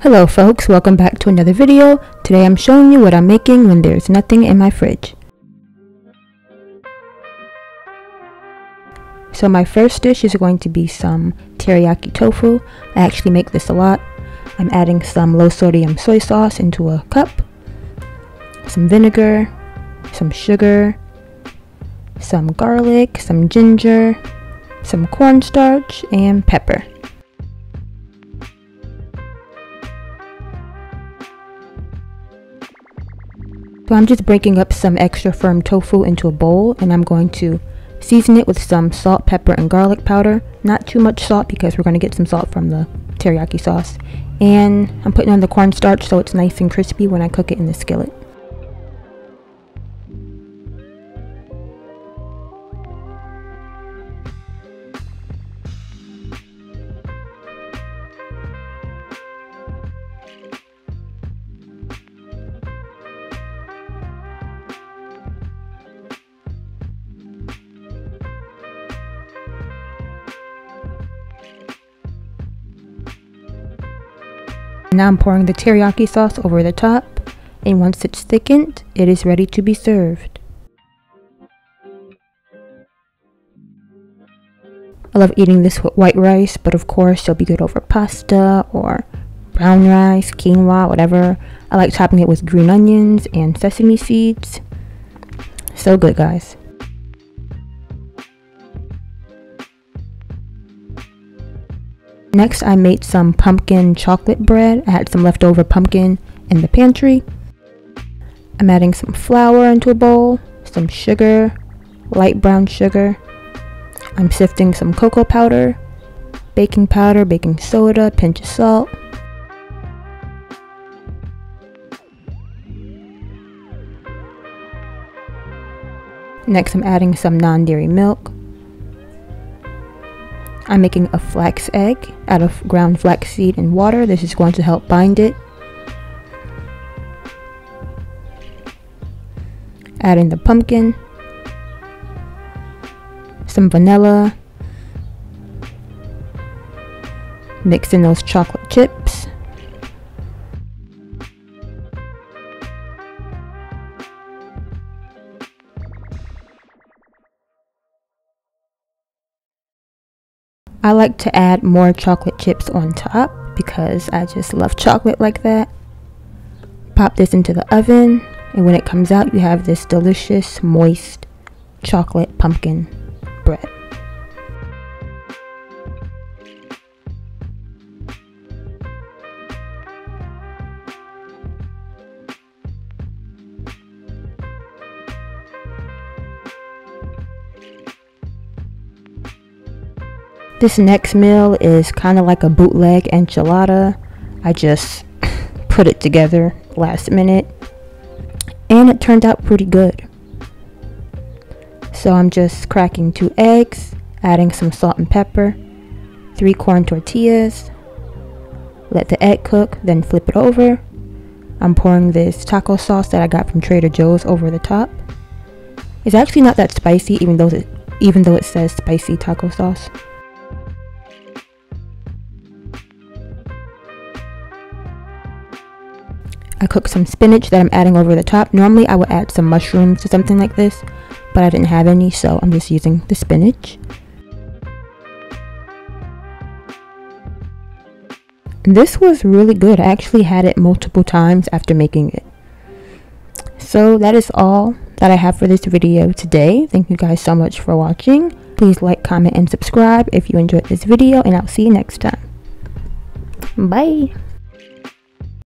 Hello folks, welcome back to another video. Today I'm showing you what I'm making when there's nothing in my fridge. So my first dish is going to be some teriyaki tofu. I actually make this a lot. I'm adding some low sodium soy sauce into a cup, some vinegar, some sugar, some garlic, some ginger, some cornstarch, and pepper. So I'm just breaking up some extra firm tofu into a bowl, and I'm going to season it with some salt, pepper, and garlic powder. Not too much salt because we're going to get some salt from the teriyaki sauce. And I'm putting on the cornstarch so it's nice and crispy when I cook it in the skillet. Now I'm pouring the teriyaki sauce over the top, and once it's thickened, it is ready to be served. I love eating this with white rice, but of course it'll be good over pasta or brown rice, quinoa, whatever. I like topping it with green onions and sesame seeds. So good, guys. Next, I made some pumpkin chocolate bread. I had some leftover pumpkin in the pantry. I'm adding some flour into a bowl, some sugar, light brown sugar. I'm sifting some cocoa powder, baking soda, pinch of salt. Next, I'm adding some non-dairy milk. I'm making a flax egg out of ground flaxseed and water. This is going to help bind it. Add in the pumpkin, some vanilla, mix in those chocolate chips. I like to add more chocolate chips on top because I just love chocolate like that. Pop this into the oven, and when it comes out, you have this delicious, moist chocolate pumpkin bread. This next meal is kind of like a bootleg enchilada. I just put it together last minute, and it turned out pretty good. So I'm just cracking 2 eggs, adding some salt and pepper, 3 corn tortillas, let the egg cook, then flip it over. I'm pouring this taco sauce that I got from Trader Joe's over the top. It's actually not that spicy, even though it says spicy taco sauce. I cooked some spinach that I'm adding over the top. Normally I would add some mushrooms to something like this, but I didn't have any, so I'm just using the spinach. This was really good. I actually had it multiple times after making it. So that is all that I have for this video today. Thank you guys so much for watching. Please like, comment, and subscribe if you enjoyed this video, and I'll see you next time. Bye!